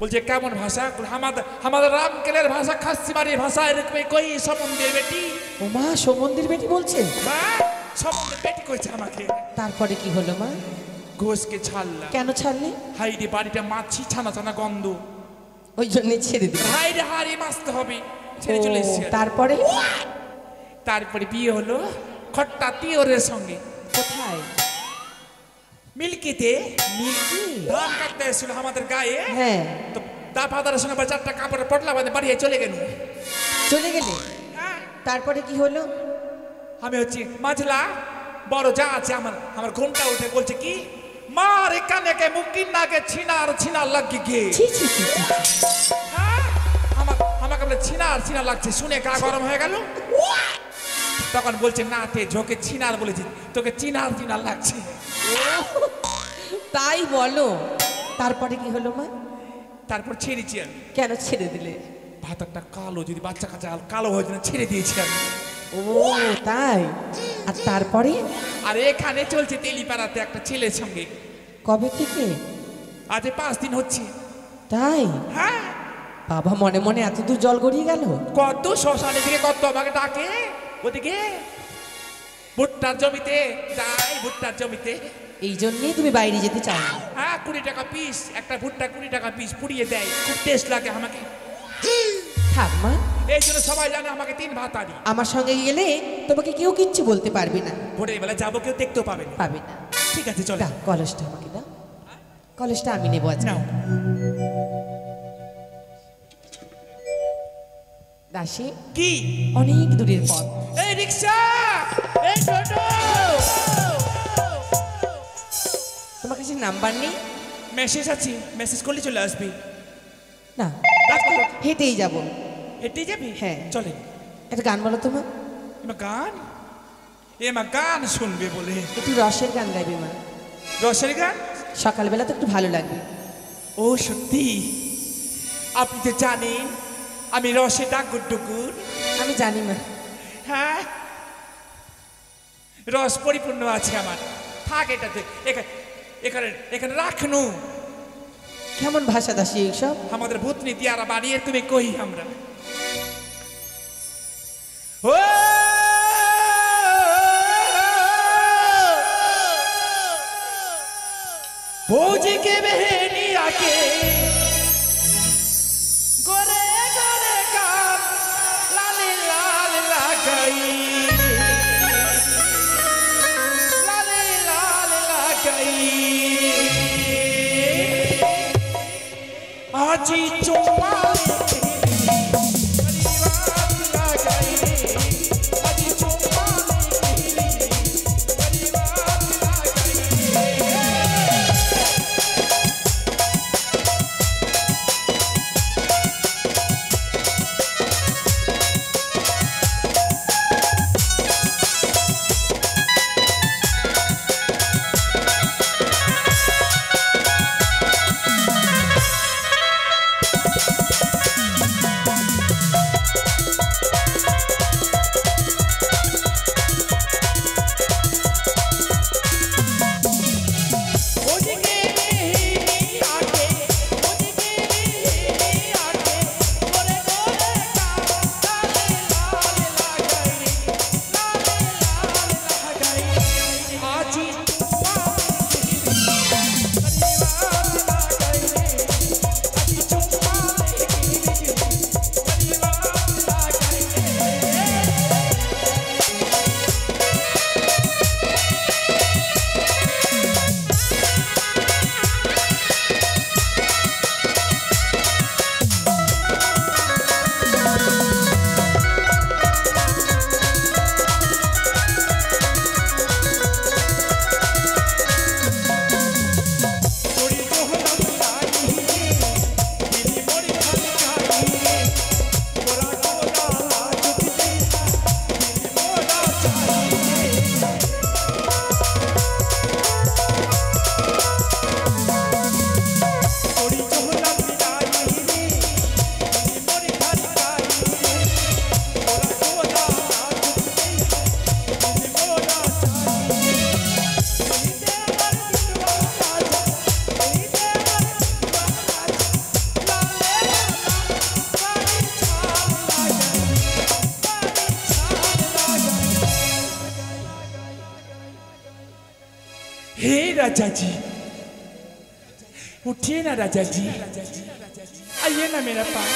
বলছে কেমন ভাষা? আমাদের রামকেলের ভাষা খাসিমারি ভাষা, এরকম কই সমন্দির বেটি। ও মা, সমন্দির বেটি বলছে? হ্যাঁ, সমন্দির বেটি কইছে আমাকে। তারপরে কি হলো মা? ঘোষকে ছাড়লাম। কেন ছাড়লে? হাইরে বাড়িটা মাছি ছানা ছানা গন্ধ, ওই জন্য ছেড়ে দিল। হাইরে হাড়ি মাছতে হবে, ছেড়ে চলে এসেছি। তারপরে বিয়ে হলো খট্টা তিওরের সঙ্গে। কোথায়? মিল্কিতে। মিল্কি? ধান কাটতে এসেছিল আমাদের গায়ে। হ্যাঁ। তো তার ফাদারের সঙ্গে আবার 4টা কাপড়ের পটলা বাঁধে বাড়িয়ে চলে গেল। চলে গেলে? হ্যাঁ। তারপরে কি হলো? আমি হচ্ছি মাঝলা বড় যা আছে আমার ঘুমটা উঠে বলছে কি, মার এখানে কে মুকিন নাকে ছিনার লাগি গে। হ্যাঁ, আমাকে বলে ছিনার লাগছে, শুনে গা গরম হয়ে গেল। তখন বলছে না তে ঝোঁকে ছিনার বলেছি, তোকে চিনার লাগছে। তাই বলো। তারপরে কি হলো মা? তারপর ছেড়েছি আমি। কেন ছেড়ে দিলে? ভাতারটা কালো, যদি বাচ্চা কাচ্চা কালো হয়ে যায় ছেড়ে দিয়েছি আমি। ও তাই? আর তারপরে? আর এখানে চলছে তেলিপাড়াতে একটা ছেলের সঙ্গে। কবে থেকে? আজ 5 দিন হচ্ছে। তাই? হ্যাঁ। বাবা, মনে মনে এত দূর জল গড়িয়ে গেল? কত শ্মশানে থেকে কত আমাকে ডাকে, ওদিকে ভুট্টার জমিতে যাই, ভুট্টার জমিতে। এই জন্যই তুমি বাইরে যেতে চাও না? হ্যাঁ, 20 টাকা পিস একটা ভুট্টা, 20 টাকা পিস পুড়িয়ে দেয়, খুব টেস্ট লাগে আমাকে। থাক মা, এই জন্য সবাই জানে আমাকে 3 ভাতারি। আমার সঙ্গে গেলে তোমাকে কেউ কিচ্ছু বলতে পারবে না। ভোরের বেলা যাবো, কেউ দেখতেও পাবে না। পাবে না। ঠিক আছে চল। দাও কলসটা আমাকে দাও। কলসটা আমি নেবো আজ। নাও। দাসী, কি? অনেক দূরের পথ। এই রিকশা, এই টোটো। তোমার কাছে নাম্বার নেই? মেসেজ আছে, মেসেজ করলে চলে আসবি। না, হেঁটেই যাব। হেঁটে যাবি? হ্যাঁ চলে। একটা গান বলো তোমার। গান? গান শুনবে বলে? একটু রসের গান গাইবে মা। রসের গান? সকালবেলা তো একটু ভালো লাগবে। ও সত্যি? আপনি তো জানেন আমি রসে ডাকুর ডুকুর। আমি জানি মা। হ্যাঁ, রস পরিপূর্ণ আছে আমার। থাক এটাতে, এখানে রাখনু। কেমন ভাষা দাসী এইসব? আমাদের ভূতনি দিয়ারা বাড়িয়ে তুমি কই আমরা। ও भोजी के बहनी आके गोरे गोरे कान लाली लाल लगाई, लाली लाल लगाई। आजी चुम्मा राजा जी, उठिए ना राजा जी, आइए ना मेरा पास।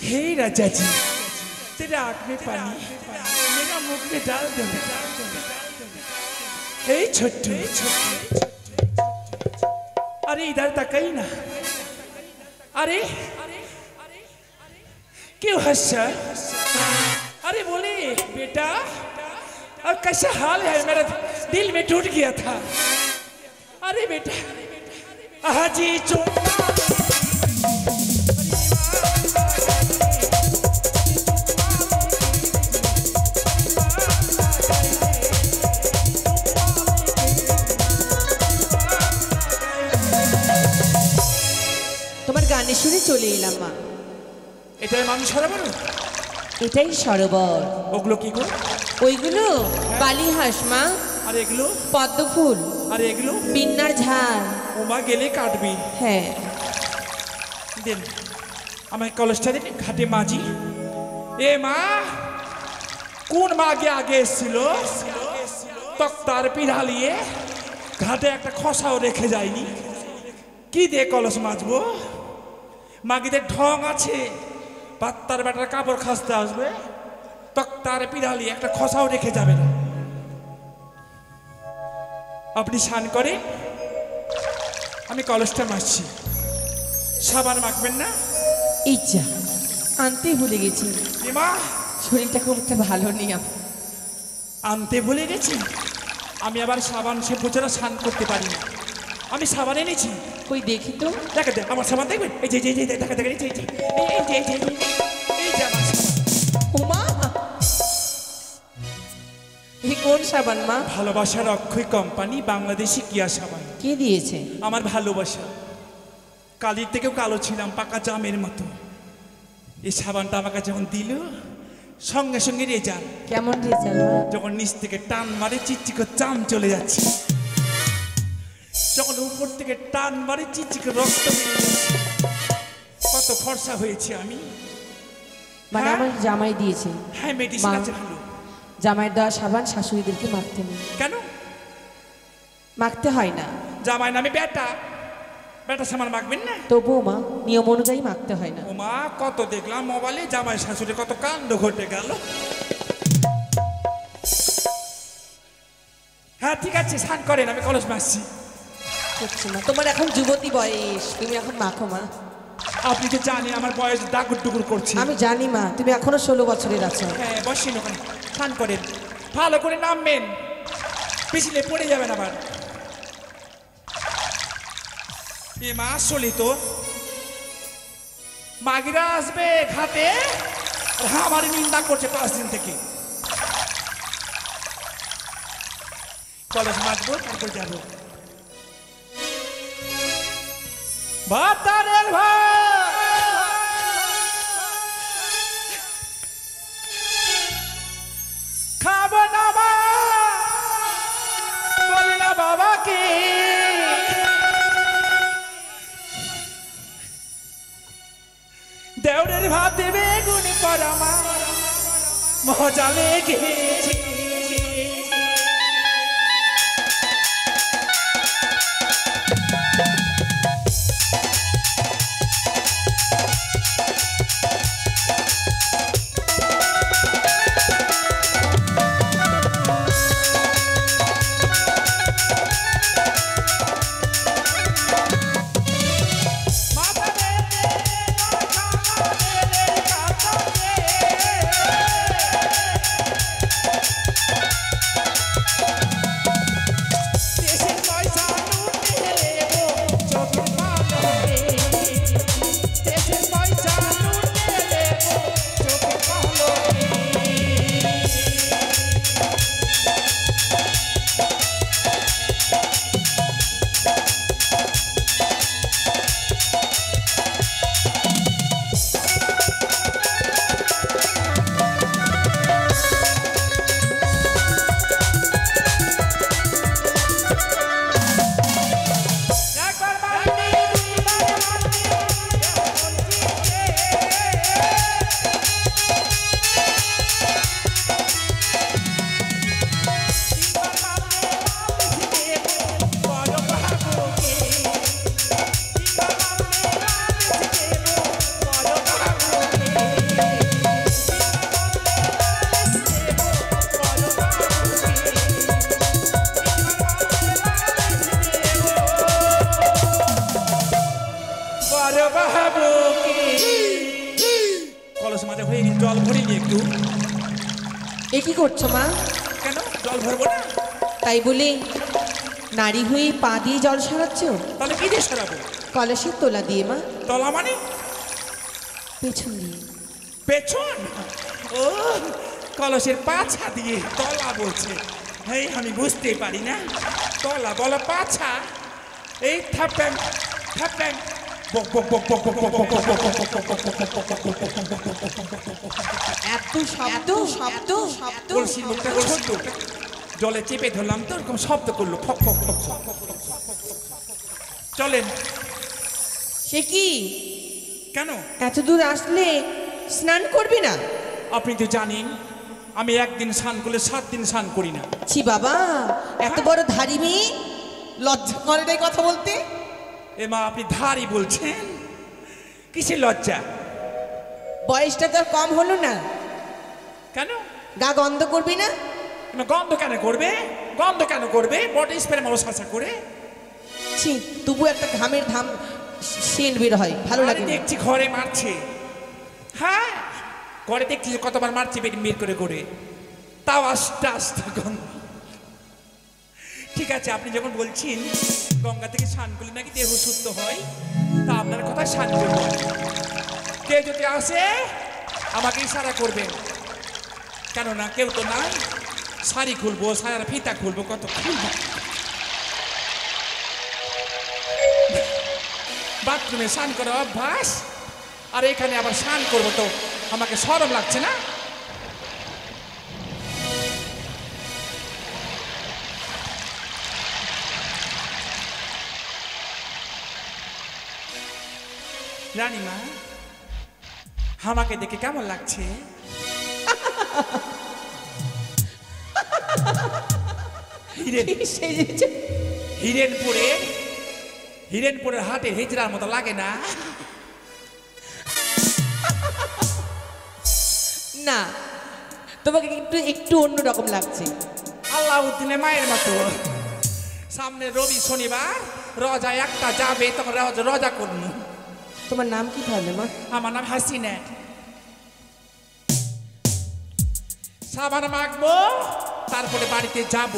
हे राजा जी, तेरे आँख में पानी मेरा मुख में डाल दो। हे छोटू, अरे इधर तक ही ना। अरे क्यों हंसा? अरे बोले बेटा, अब कैसा हाल है? मेरा दिल में टूट गया था। अरे बेटा, हाजी তোমার গানে শুনে চলে এলাম মা। এটাই মানুষ সরোবর? এটাই সরোবর। ওগুলো কি গো? ওইগুলো বালি হাঁস মা। আর এগুলো? পদ্ম ফুল। আর এগুলো? বিন্নার ঝাড়। ওমা গেলে কাটবি। হ্যাঁ দেন আমার কলসটা দিন, ঘাটে মাঝি। এ মা, কোন মা আগে এসেছিল? তক্তার পিড়ালিয়ে ঘাটে একটা খসাও রেখে যায়নি। কি দিয়ে কলস মাজবো? মাগিদের ঢং আছে, পাত্তার বেটার কাপড় খাসতে আসবে, তক্তার পিড়ালি একটা খসাও রেখে যাবে না। আপনি স্নান করে, আমি কলসটা মাজছি। সাবান মাখবেন না? ইচ্ছা আনতে ভুলে গেছি মা, শরীরটা খুব একটা ভালো নেই। আনতে ভুলে গেছি? আমি আবার সাবান সে বোঝারা স্নান করতে পারি না। আমি সাবান এনেছি। কই দেখি তো। দেখা দেখ আমার সাবান, দেখবেন এই যে দেখা দেখা এই যে এই যে আমার সাবান। ওমা, এই কোন সাবান মা? ভালোবাসার অক্ষয় কোম্পানি, বাংলাদেশি কিয়া সাবান। কে দিয়েছে? আমার ভালোবাসা। কালির থেকেও কালো ছিলাম, পাকা জামের মতো। এই সাবানটা আমাকে যখন দিল, সঙ্গে সঙ্গে রেজাল্ট। কেমন রেজাল্ট মা? যখন নিচ থেকে টান মারে চিচিকে চাম চলে যাচ্ছে, যখন উপর থেকে টান মারে চিচিকে রক্ত বেরিয়ে যাচ্ছে। কত ফর্সা হয়েছে আমি। মানে হ্যাঁ? আমার জামাই দিয়েছে। হ্যাঁ, মেডিসিন মা- আছে ভালো। জামাইয়ের দেওয়া সাবান শাশুড়িদেরকে মাখতে নেই। কেন? মাখতে হয় না। জামাই নামে বেটা, বেটা সামান মাখবেন না? তবুও মা নিয়ম অনুযায়ী মাখতে হয় না। ও মা, কত দেখলাম মোবাইলে জামাই শাশুড়ি কত কাণ্ড ঘটে গেল। হ্যাঁ ঠিক আছে, স্নান করেন, আমি কলস মাসছি। করছি মা, তোমার এখন যুবতী বয়স, তুমি এখন মাখো মা। আপনি তো জানেন আমার বয়স ডাকুর ডুকুর করছে। আমি জানি মা, তুমি এখনো 16 বছরের আছো। হ্যাঁ বসেন ওখানে, স্নান করেন, ভালো করে নামবেন, পিছলে পড়ে যাবেন আবার। এ মা আসলে তো মাগিরা আসবে ঘাটে, আর হ্যাঁ আমার নিন্দা করছে 5 দিন থেকে। কলেজ মাখবো, তারপর যাবো। ভাতারের খাবো না মা, বলি না বাবাকে। দেউরের ভাত দেবে গুণ পরামা, মজা লেগেছে। বড় বাবু কি কলস মাঝে হয়ে গেছে, জল ভরিনি একটু। এ কি করছো মা? কেন জল ভরবো না? তাই বলে নারী হয়ে পা দিয়ে জল সরাচ্ছ? তাহলে কি দিয়ে সরাবো? কলসের তোলা দিয়ে মা। তলা মানে? পেছন দিয়ে। পেছন? ও কলসের পাছা দিয়ে তলা বলছে। এই আমি বুঝতে পারি না, তলা বলা পাছা। এই থাপ্যাং থাপ্যাং বক বক বক বক বক বক বক এত শব্দ শব্দ শব্দ কলসির মুখটা ছোট্ট, জলে চেপে ধরলাম তো এরকম শব্দ করলো ফক ফক ফক ফক। চলেন। সে কি? কেন? এত দূর আসলে স্নান করবি না? আপনি তো জানেন আমি একদিন স্নান করলে 7 দিন স্নান করি না। ছি বাবা, এত বড় ধাড়ি মেয়ে, লজ্জা করে নাই কথা বলতে? এ মা আপনি ধারি বলছেন, কিসের লজ্জা? বয়সটা তোর কম হলো না? কেন? গা গন্ধ করবি না? গন্ধ কেন করবে? গন্ধ কেন করবে? বডি স্প্রে মারো সাসা করে। ছি, তবু একটা ঘামের ধাম সেন্ট বের হয়, ভালো লাগে। দেখছি ঘরে মারছে। হ্যাঁ ঘরে দেখছি যে কতবার মারছে বের করে করে, তাও আস্তে আস্তে গন্ধ। ঠিক আছে, আপনি যখন বলছেন গঙ্গা থেকে স্নান করলে নাকি দেহ শুদ্ধ হয়, তা আপনার কথা স্নান করব। কে যদি আসে আমাকে ইশারা করবেন, কেননা কেউ তো নাই। শাড়ি খুলবো, সারার ফিতা খুলবো, কত খুলবো। বাথরুমে স্নান করার অভ্যাস, আর এখানে আবার স্নান করবো, তো আমাকে শরম লাগছে না? রানীমা আমাকে দেখে কেমন লাগছে? হিরেনপুরের হাটে হিজড়ার মতো লাগে না? না, তোমাকে একটু একটু অন্যরকম লাগছে। আল্লাউদ্দিনের মায়ের মতো। সামনে রবি শনিবার রোজা একটা যাবে, তখন রোজা করবো। তোমার নাম কি তাহলে মা? আমার নাম হাসিনা। সাবান মাখবো, তারপরে বাড়িতে যাব।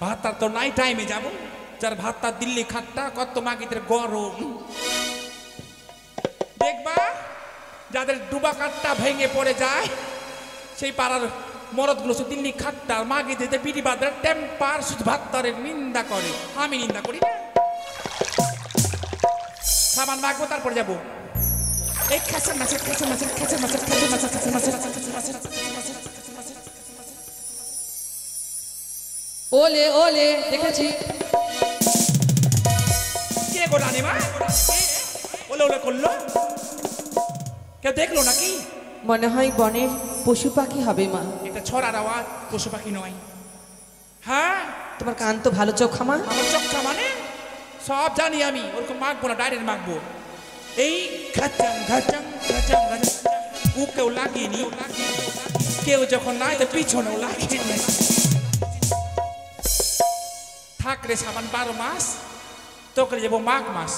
ভাতটা তো নাই, টাইমে যাব। যার ভাতটা দিল্লি খাট্টা, কত মাগিদের গরম দেখবা। যাদের ডুবা কাঠটা ভেঙে পড়ে যায়, সেই পাড়ার মরদগুলো সে দিল্লি খাট্টা, মাগিদের বিড়ি বাদের টেম্পার, শুধু ভাতটারে নিন্দা করে। আমি নিন্দা করি না। সাবান মাখবো, তারপরে যাবো। এই খাসের মাছের খাসের মাছের খাসের মাছের খাসের মাছের খাসের মাছের খাসের মাছের। ওলে ওলে দেখেছি। কে গো রানীমা? ওলে ওলে করলো, কেউ দেখলো নাকি? মনে হয় বনের পশু পাখি হবে মা। এটা ছড়ার আওয়াজ, পশু পাখি নয়। হ্যাঁ তোমার কান তো ভালো চোখা মা। আমার চক্কা মানে সব জানি আমি, ওরকম মাখবো না, ডাইরেক্ট মাখবো। এই ঘাচাং ঘাচাং ঘাচাং ঘাচাং ও কেউ লাগিয়ে কেউ যখন নাই তো পিছনেও লাগিয়ে নি। থাকলে সাবান 12 মাস, তোকে যাবো মাঘ মাস।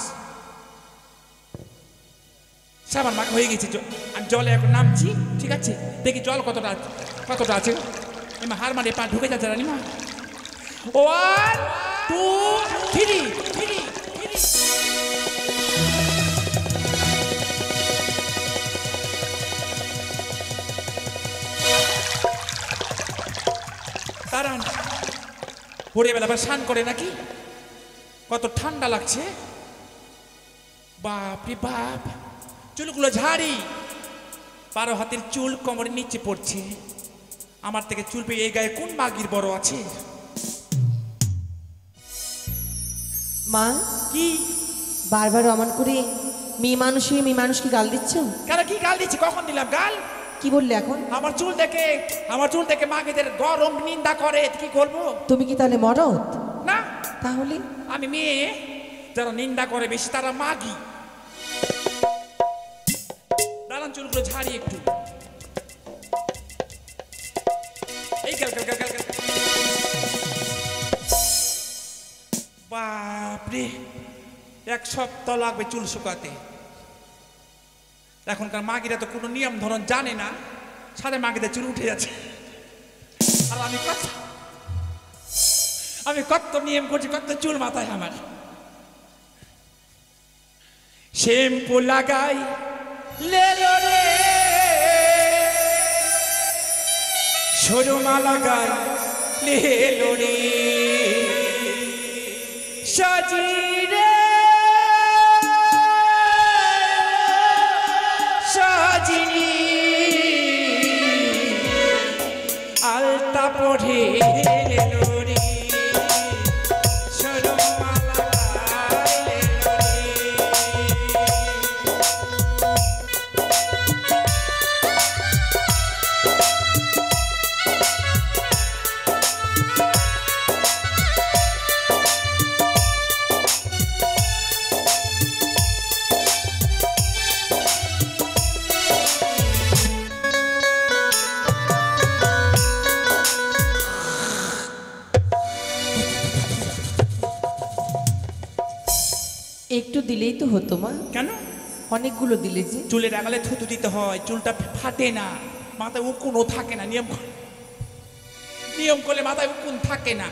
সাবান মাখ হয়ে গেছে, আমি জলে এখন নামছি। ঠিক আছে, দেখি জল কতটা কতটা আছে। এমা হার মানে পা ঢুকে যাচ্ছে রানীমা। 1 2 3 তারান ভোরবেলা আবার স্নান করে নাকি? কত ঠান্ডা লাগছে, বাপ রে বাপ। চুলগুলো ঝাড়ি, 12 হাতের চুল কোমরের নিচে পড়ছে। আমার থেকে চুল পেয়ে এই গায়ে কোন মাগির বড় আছে? মা কি বারবার অমন করে মেয়ে মানুষকে গাল দিচ্ছ কেন? কি গাল দিচ্ছি? কখন দিলাম গাল? কি বললে এখন? আমার চুল দেখে মাগিদের গরম নিন্দা করে, কি করবো? তুমি কি তাহলে মরদ? না, তাহলে আমি মেয়ে। যারা নিন্দা করে বেশি তারা মাগি। দাঁড়ান, চুলগুলো ঝাড়ি একটু। এই গাল গাল গাল গাল গাল। বাপরে 1 সপ্তাহ লাগবে চুল শুকাতে। এখনকার মাগিরা তো কোনো নিয়ম ধরন জানে না, সাথে মাগিদের চুল উঠে যাচ্ছে। আর আমি কত নিয়ম করছি, কত চুল মাথায় আমার। শ্যাম্পু লাগাই লেলো রে, সরমা লাগাই লেলো রে, সাজি রে সাজিনি, আলতা পড়ে লেলো রে, সরমা লাগাই লেলো রে। একটু দিলেই তো হতো মা। কেন? অনেকগুলো দিলে যে। চুলের আগালে থুতু দিতে হয়, চুলটা ফাটে না, মাথায় উকুনও থাকে না। নিয়ম করলে মাথায় উকুন থাকে না।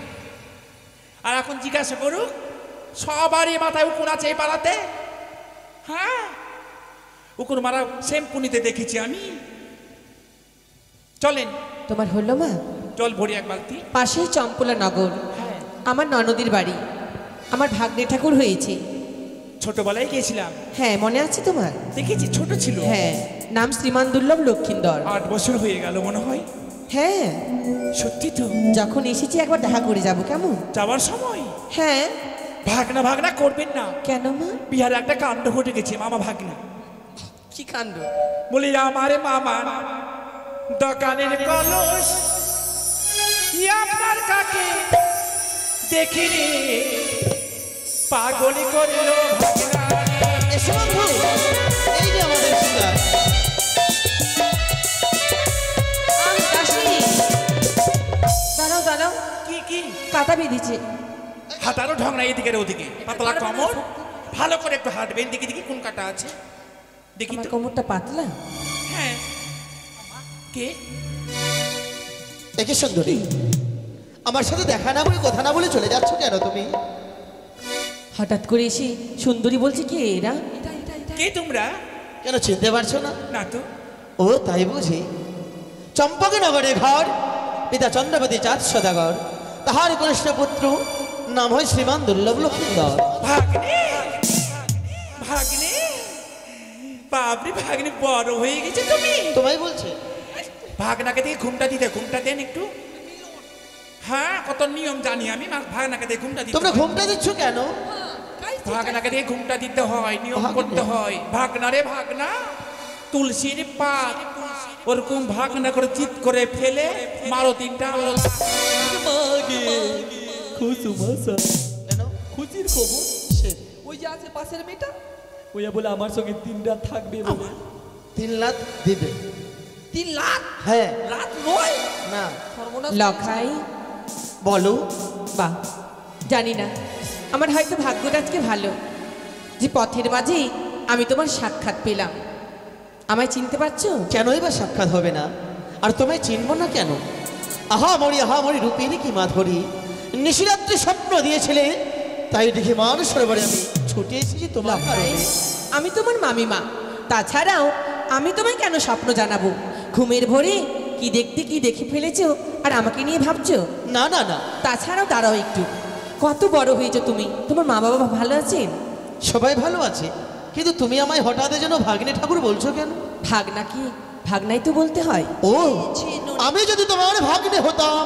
আর এখন জিজ্ঞাসা করুক, সবারই মাথায় উকুন আছে এই পাড়াতে? হ্যাঁ, উকুন মারা শ্যাম্পু নিতে দেখেছি আমি। চলেন। তোমার হলো মা? জল ভরি এক বালতি। পাশেই চম্পলা নগর, হ্যাঁ, আমার ননদির বাড়ি। আমার ভাগ্নে ঠাকুর হয়েছে। ছোটবেলায় গিয়েছিলাম। হ্যাঁ, মনে আছে তোমার? দেখেছি, ছোট ছিল। হ্যাঁ, নাম শ্রীমান দুর্লভ লক্ষিন্দর। 8 বছর হয়ে গেল মনে হয়। হ্যাঁ, সত্যি তো। যখন এসেছি একবার দেখা করে যাব, কেমন? যাওয়ার সময় হ্যাঁ। ভাগনা ভাগনা করবেন না। কেন মা? বিহারে একটা কাণ্ড ঘটে গেছে, মামা ভাগনা। কি কাণ্ড? বলি আমারে মামা দোকানের কলস, আপনার কাকে দেখিনি, পাগলি করিল ভাগনা। এসো বন্ধু, এই যে আমাদের সুন্দর। আমি দাসী। দাঁড়াও দাঁড়াও, কি কি কাটা বেঁধেছে। হাতারও ঢং নাই, এদিকে ওদিকে পাতলা কমর, ভালো করে একটু হাঁটবেন। দেখি দেখি কোন কাটা আছে, দেখি আমার তো। কোমরটা পাতলা। হ্যাঁ, কে? একে সুন্দরী, আমার সাথে দেখা না বলে কথা না বলে চলে যাচ্ছ কেন তুমি? হঠাৎ করে এসে সুন্দরী বলছে কি এরা? কে তোমরা? কেন চিনতে পারছো না? না তো। ও তাই বুঝি। চম্পকনগরে ঘর, পিতা চন্দ্রপতি চাঁদ সদাগর, তাহার কনিষ্ঠ পুত্র, নাম হয় শ্রীমান দুর্লভ লক্ষিন্দর। ভাগ্নে, ভাগ্নে, বাপরে ভাগ্নে, বড় হয়ে গেছে তুমি। তোমায় বলছে? ভাগনাকে দিয়ে ঘুমটা দিতে, ঘুমটা দেন একটু। হ্যাঁ, কত নিয়ম জানি আমি। ভাগনাকে দিয়ে ঘুমটা দিতে তোমরা হয়। ঘুমটা দিচ্ছ কেন? ভাগনাকে দিয়ে ঘুমটা দিতে হয়, নিয়ম ভাগ্নে। করতে হয়। ভাগনা রে ভাগনা, তুলসীর পাত ওরকম ভাগনা করে চিৎ করে ফেলে মারো 3টা। কেন? খুশির খবর, সে ওই যে আছে পাশের মেয়েটা, ওই বলে আমার সঙ্গে 3 রাত থাকবে বলে। 3 লাখ দিবে। 3 লাখ? হ্যাঁ। লাখ নয়, না, সর্বনাশ। লখাই। বলো। বাহ, জানি না, আমার হয়তো ভাগ্যটা আজকে ভালো যে পথের মাঝেই আমি তোমার সাক্ষাৎ পেলাম। আমায় চিনতে পারছো? কেনই বা সাক্ষাৎ হবে না? আর তোমায় চিনবো না কেন? আহা মরি রূপেরই কি মাধুরী, নিশিরাত্রি স্বপ্ন দিয়েছিলে, তাই দেখে মানুষ সরোবরে আমি ছুটে এসেছি তোমার লখাই, কারণে। আমি তোমার মামিমা। তাছাড়াও আমি তোমায় কেন স্বপ্ন জানাবো? ঘুমের ভোরে কি দেখতে কি দেখে ফেলেছো আর আমাকে নিয়ে ভাবছো? না না না, তাছাড়াও দাঁড়াও একটু, কত বড় হয়েছো তুমি, তোমার মা বাবা ভালো আছেন? সবাই ভালো আছে, কিন্তু তুমি আমায় হঠাৎ যেন ভাগ্নে ঠাকুর বলছো কেন? ভাগনা কি? ভাগনাই তো বলতে হয়। ও, আমি যদি তোমার ভাগ্নে হতাম,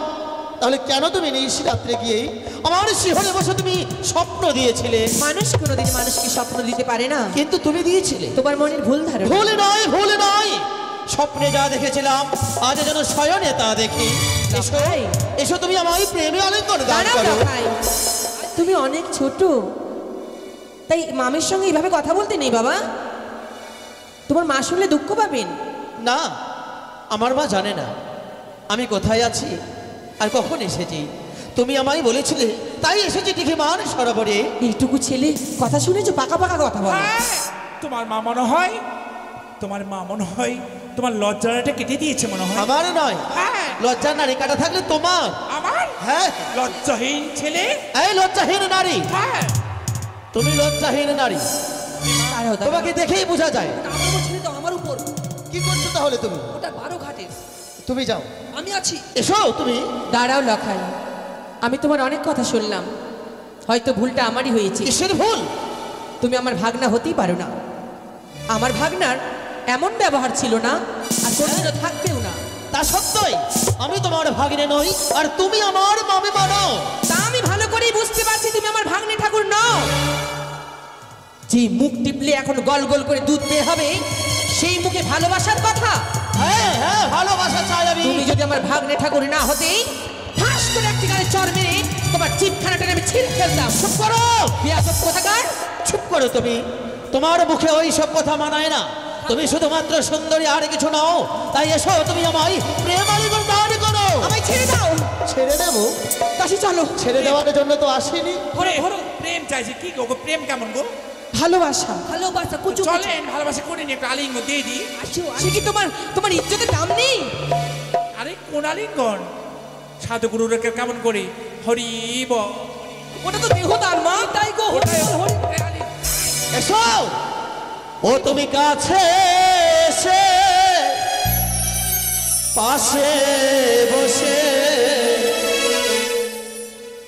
তাহলে কেন তুমি নিশিরাত্রে গিয়ে আমার শিহরে বসে তুমি স্বপ্ন দিয়েছিলে? মানুষ কোনোদিন মানুষকে স্বপ্ন দিতে পারে না, কিন্তু তুমি দিয়েছিলে। তোমার মনের ভুল ধারণা। ভুল নয়, স্বপ্নে যা দেখেছিলাম আজ যেন শয়নে তা দেখি। এসো লখাই। এসো, তুমি আমায় প্রেমে আলিঙ্গন দান দাঁড়াও করো। লখাই, তুমি অনেক ছোট, তাই মামের সঙ্গে এইভাবে কথা বলতে নেই বাবা। তোমার মা শুনলে দুঃখ পাবেন। না, আমার মা জানে না আমি কোথায় আছি আর কখন এসেছি। তুমি আমায় বলেছিলে, তাই এসেছি দেখে মান সরোবরে। এইটুকু ছেলে কথা শুনেছো, পাকা পাকা কথা বলে। হ্যাঁ, তোমার মা মনে হয়, তোমার মা মনে হয় তোমার লজ্জাটা কেটে দিয়েছে মনে হয়। আমার নয়, হ্যাঁ, লজ্জার নারী কাটা থাকলে তোমার। আমার? হ্যাঁ, লজ্জাহীন ছেলে। এই লজ্জাহীন নারী, হ্যাঁ, তুমি লজ্জাহীন নারী, দাঁড়াও, দাঁড়াও। তোমাকে দেখেই বোঝা যায়। আমার উপর ছেড়ে দাও, আমার উপর। কি করছো তাহলে তুমি? ওটা 12 ঘাটের, তুমি যাও, আমি আছি। এসো তুমি। দাঁড়াও লখাই, আমি তোমার অনেক কথা শুনলাম, হয়তো ভুলটা আমারই হয়েছে। কিসের ভুল? তুমি আমার ভাগনা হতেই পারো না। আমার ভাগনার এমন ব্যবহার ছিল না, আর কোনোদিনও থাকবেও না। তা সত্যই আমি তোমার ভাগিনে নই, আর তুমি আমার মামে মানো। তা আমি ভালো করেই বুঝতে পারছি তুমি আমার ভাগ্নে ঠাকুর নও। যে মুখ টিপলে এখন গল গল করে দুধ বের হবে, সেই মুখে ভালোবাসার কথা। হ্যাঁ হ্যাঁ, ভালোবাসা চাই আমি। তুমি যদি আমার ভাগ্নে ঠাকুর না হতে, ঠাস করে একটি গালে চর মেরে তোমার চিপখানাটা আমি ছিঁড়ে ফেলতাম। চুপ করো, বিয়াদব কোথাকার। চুপ করো তুমি। তোমার মুখে ওই সব কথা মানায় না। তুমি শুধুমাত্র সুন্দরী, আর কিছু নাও। তাই এসো, তুমি আমায় প্রেম আলিঙ্গন দান করো। আমায় ছেড়ে দাও। ছেড়ে দেবো? কাশি চলো। ছেড়ে দেওয়ার জন্য তো আসিনি। প্রেম চাইছে কি গো? প্রেম কেমন গো? ভালোবাসা। ভালোবাসা কুচু। চলেন ভালোবাসা করে নি, একটা আলিঙ্গন দিয়ে দিই। আসো, সে কি তোমার তোমার ইজ্জতের দাম নেই? আরে কোন আলিঙ্গন? সাধুগুরুর কেমন করে হরিব, ওটা তো দেহ দান মা। তাই গো। ওটাই আলিঙ্গন। এসো, ও তুমি কাছে এসে পাশে বসে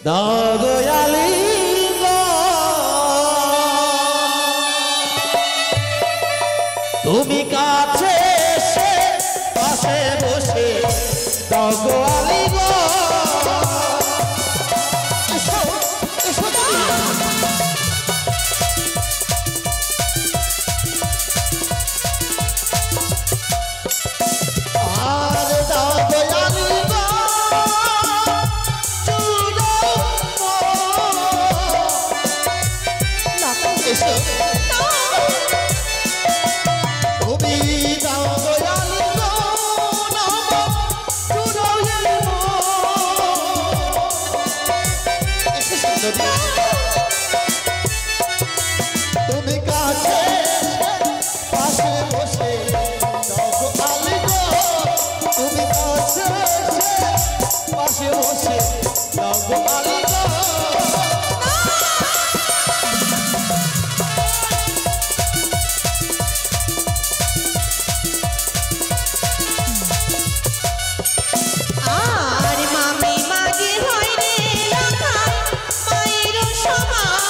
দাও গো আলিঙ্গন। তুমি কাছে এসে পাশে বসে দাও গো আলিঙ্গন। এসো, এসো তুমি। আর দাও গো আলিঙ্গন, চুলো এসো। তুমি দাও গো আলিঙ্গন, আমার চুলোয় এসো সুন্দরী। তুমি কাছে পাশে বসে দাও গো আলিঙ্গন। তুমি কাছে পাশে বসে দাও গো আলিঙ্গন। আর মামি মাগে হয় রে লখাই, মায়ের সমান।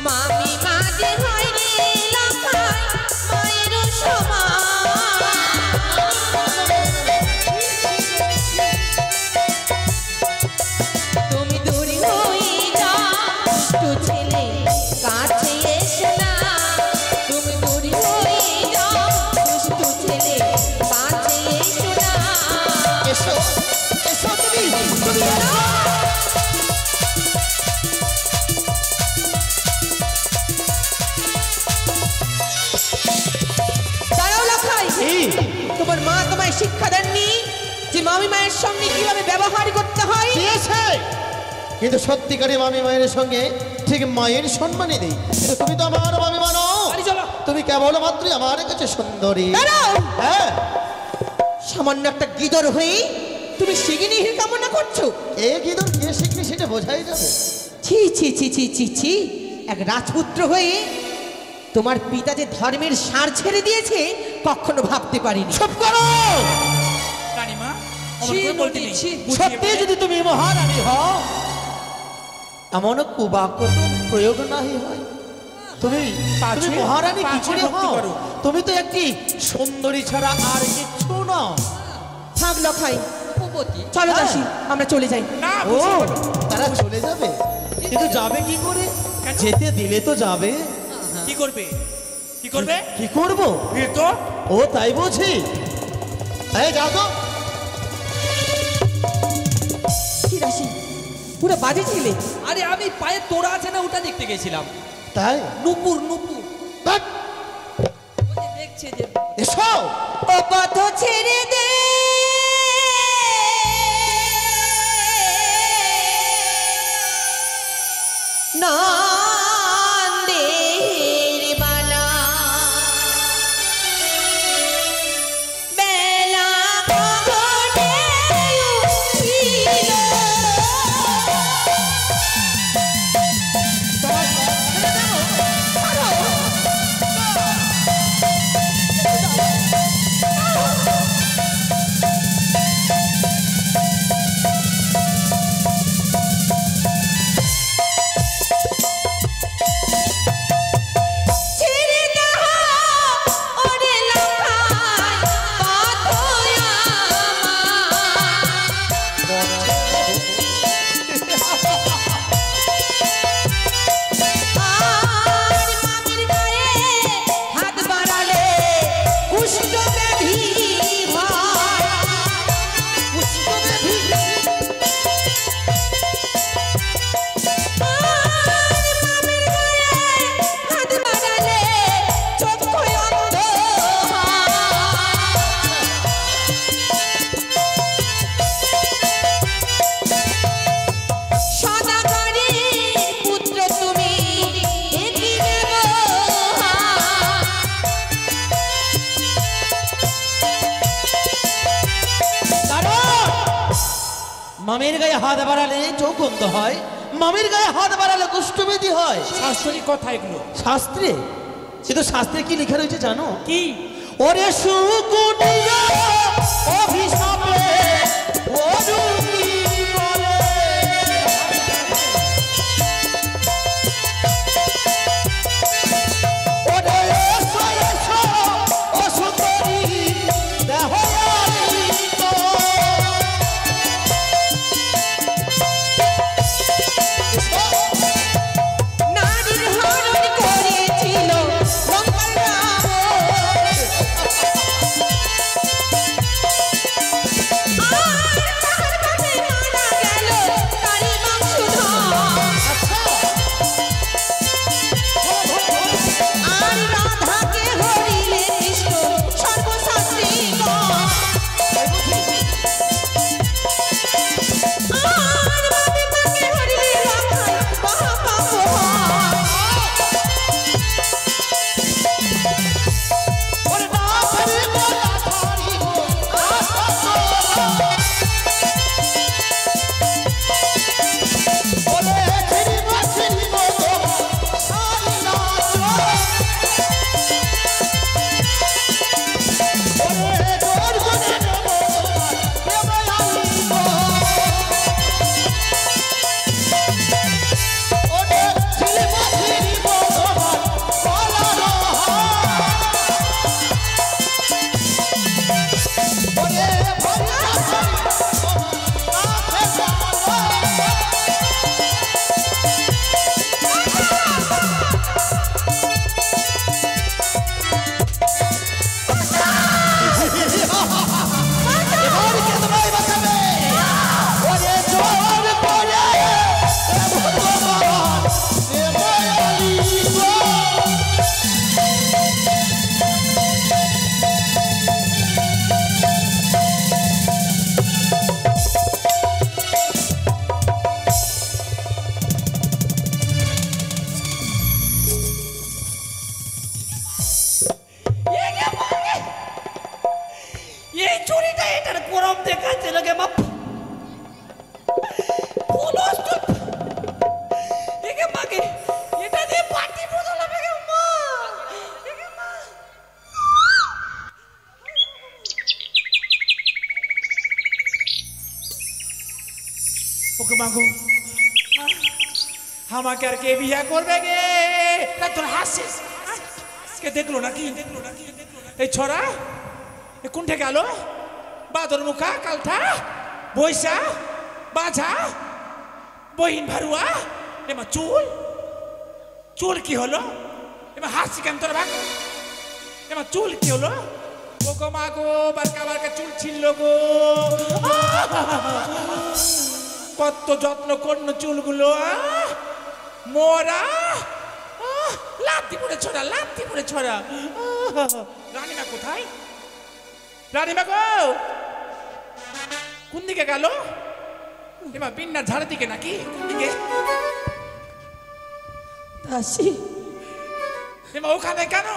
মামি মাগে হয় রে লখাই, মায়ের সমান। তুমি দূরে হয়ে যাও, দুষ্টু ছেলে কাছে এসো না। তুমি দূরে হয়ে যাও, দুষ্টু ছেলে কাছে এসো না। এসো, এসো তুমি। তুমি এসো। দাঁড়াও লখাই, তোমার মা তোমায় শিক্ষা দেননি যে মামি মায়ের সঙ্গে কিভাবে ব্যবহার করতে হয়? দিয়েছে, কিন্তু সত্যিকারে মামি মায়ের সঙ্গে ঠিক মায়ের সম্মানই নেই। কিন্তু তুমি তো আমার মামি মানো। বাড়ি চলো। তুমি কেবল মাত্রই আমার কাছে সুন্দরী। দাঁড়াও, হ্যাঁ, সামান্য একটা গিদর হয়ে তুমি শিগিনিহির কামনা করছো? এ কি তোর কে শিখনি সেটা বোঝাই যাবে। ছি ছি ছি ছি ছি ছি, এক রাজপুত্র হয়ে তোমার পিতা যে ধর্মের সার ছেড়ে দিয়েছে কখনো ভাবতে পারিনি। চুপ করো। রানীমা, ছি, অমন করে বলতে নেই। ছি। বুঝিয়ে সত্যি বলে। যদি তুমি মহারানী হও, এমন কুবাক্য তো প্রয়োগ নাই হয়। তুমি পাছে, তুমি মহারানী কি পাছে করে ভক্তি হও? করো। তুমি তো একটি সুন্দরী ছাড়া আর কিছু না। থাক লখাই, উপপতি। চলো হ্যাঁ। দাসী, আমরা চলে যাই। না, ও, বুঝিয়ে বলো। তারা চলে যাবে, কিন্তু যাবে কি করে? কেন? যেতে দিলে তো যাবে। কি করবে? কি করবে? কি করব? এ তো ও তাই বুঝি। এই যাও তো। কি দাসী, পুরো বাজে ছিলে। আরে আমি পায়ে তোড়া আছে না ওটা দেখতে গেছিলাম। তাই নুপুর নুপুর। বাট, ওই যে দেখছে যে এসো। ও পথ ছেড়ে দে নন্দের বালা বেলা গগনে উঠিল মামের গায়ে হাত বাড়ালে চোখ অন্ধ হয়, মামের গায়ে হাত বাড়ালে কুষ্ঠব্যাধি হয়। শাস্ত্রী কথা এগুলো। শাস্ত্রে? সে তো শাস্ত্রে কি লেখা রয়েছে জানো? কি? ওরে সুকুটিয়া অভিশাপে অরুণী বলে ওরে এসো এসো ও সুন্দরী দেহয়ালি তো নারীর হরণ করেছিল লঙ্কার রাবণ। আর তাহার কাছে মারা গেল তারই বংশধর। আর রাধাকে হরিলে কৃষ্ণ সর্বশাস্ত্রীগণ। আর বাদিমাকে হরিলে রাখাল মহাপাপ হয়। ওরে না ফেরি গোলা ধরি গো ওরে ছিড়িব ছিড়িব গো সারি নাচ ওরে জোর করে নেব দেবয়ালি গো ওরে ছিড়িব ছিড়িব তোমার গলার হার ওরে ভরিয়া এবার কে তোমায় বাঁচাবে? ওরে জোর করে ভগবান দেবয়ালি গো এই চুরিটা এটার গরম দেখাচ্ছে লাগে মা পুলস তো একে মাকে এটা দিয়ে পার্টি বদল হবে গে মা একে মা ওকে মাগো আমাকে আর কে বিয়া করবে গে? না তোর হাসিস কে দেখলো নাকি? এই ছড়া এ কোনটা গেল? বাদর মুখা কালঠা বৈশা বাঝা বহিন ভারুয়া এমা চুল চুল কি হলো? এমা হাসি কেন তোর ভাগ? এমা চুল কি হলো? ও গো মা গো বারকা বারকা চুল ছিল গো কত যত্ন করল চুলগুলো মোরা লাত্তি পড়ে ছড়া রানীমা কোথায়? রানীমা গো, কোন দিকে গেল? এবার বিন্যার ঝাড়ের দিকে নাকি কোন দিকে? দাসী, এবার ওখানে কেন?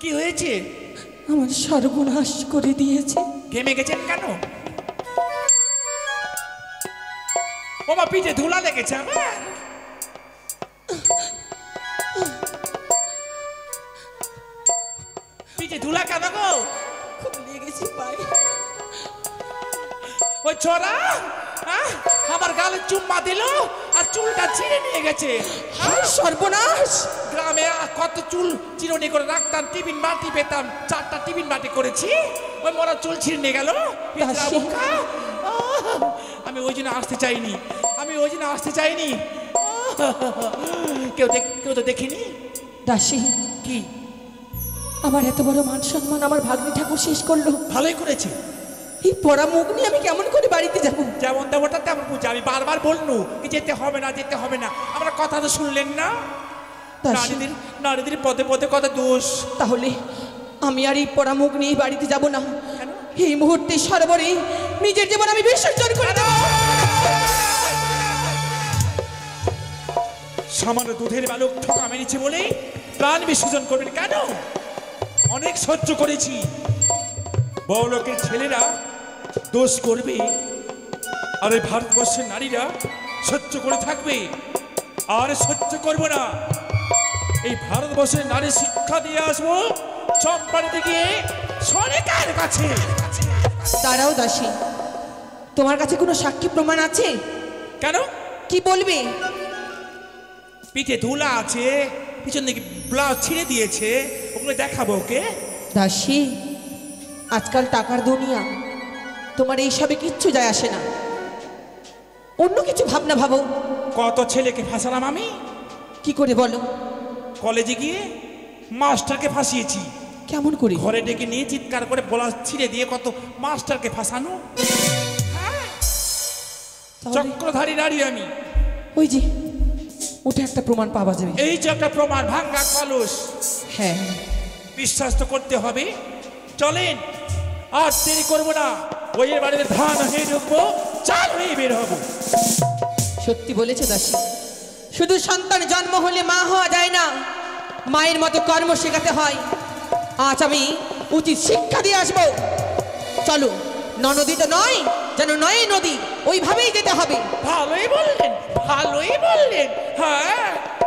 কি হয়েছে? আমার সর্বনাশ করে দিয়েছে। ঘেমে গেছেন কেন? ওমা পিঠে ধুলা লেগেছে আমার। পিঠে ধুলা কেন গো? খুব লেগেছে পায়ে। ওই ছোড়া আমার গালে চুম্মা দিল আর চুলটা ছিঁড়ে নিয়ে গেছে। সর্বনাশ! গ্রামে কত চুল চিরুনি করে রাখতাম, টিফিন বাটি পেতাম, 4টা টিফিন বাটি করেছি, ওই মরা চুল ছিঁড়ে নিয়ে গেল। আমি ওই জন্য আসতে চাইনি, কেউ তো দেখিনি। দাসী, কি আমার এত বড় মান সম্মান আমার ভাগ্নি ঠাকুর শেষ করলো। ভালোই করেছে। এই পড়া মুখ নিয়ে আমি কেমন করে বাড়িতে যাব? যেমন দেবতা তেমন পূজা। আমি বারবার বললু কি যেতে হবে না, যেতে হবে না, আমরা কথা তো শুনলেন না। দাসী, নারীদের পদে পদে কত দোষ। তাহলে আমি আর এই পড়া মুখ নিয়ে বাড়িতে যাব না। কেন? এই মুহূর্তে সরবরে নিজের জীবন আমি বিসর্জন করে দেব। সামান্য দুধের বালক ঠকা মেরেছে বলে প্রাণ বিসর্জন করবেন কেন? অনেক সহ্য করেছি। বড় লোকের ছেলেরা দোষ করবে আর এই ভারতবর্ষের নারীরা সহ্য করে থাকবে, আর সহ্য করব না। এই ভারতবর্ষের নারী শিক্ষা দিয়ে আসবো চম্পাড়িতে গিয়ে সরকার কাছে। দাঁড়াও দাসী, তোমার কাছে কোনো সাক্ষী প্রমাণ আছে? কেন? কি বলবে? পিঠে ধুলা আছে, পিছন দিকে ব্লাউজ ছিঁড়ে দিয়েছে, ওগুলো দেখাবো ওকে? দাসী, আজকাল টাকার দুনিয়া, তোমার এইসবে কিচ্ছু যায় আসে না। অন্য কিছু ভাবনা ভাবো। কত ছেলেকে ফাঁসালাম আমি। কি করে বলো? কলেজে গিয়ে মাস্টারকে ফাঁসিয়েছি। কেমন করে? ঘরে ডেকে নিয়ে চিৎকার করে ব্লাউজ ছিঁড়ে দিয়ে কত মাস্টারকে ফাঁসানো। তাহলে চক্রধারী নারী আমি। ওই যে ওটা একটা প্রমাণ পাওয়া যাবে। এই যে একটা প্রমাণ, ভাঙ্গা কলস। হ্যাঁ, বিশ্বাস তো করতে হবে। চলেন, আর দেরি করবো না। ওই বাড়িতে ধান হয়ে ঢুকবো, চাল হয়ে বের হবো। সত্যি বলেছে দাসী, শুধু সন্তান জন্ম হলে মা হওয়া যায় না, মায়ের মতো কর্ম শেখাতে হয়। আজ আমি উচিত শিক্ষা দিয়ে আসবো। চলো, নদী তো নয়, যেন নয় নদী, ওইভাবেই যেতে হবে। ভালোই বললেন, ভালোই বললেন। হ্যাঁ,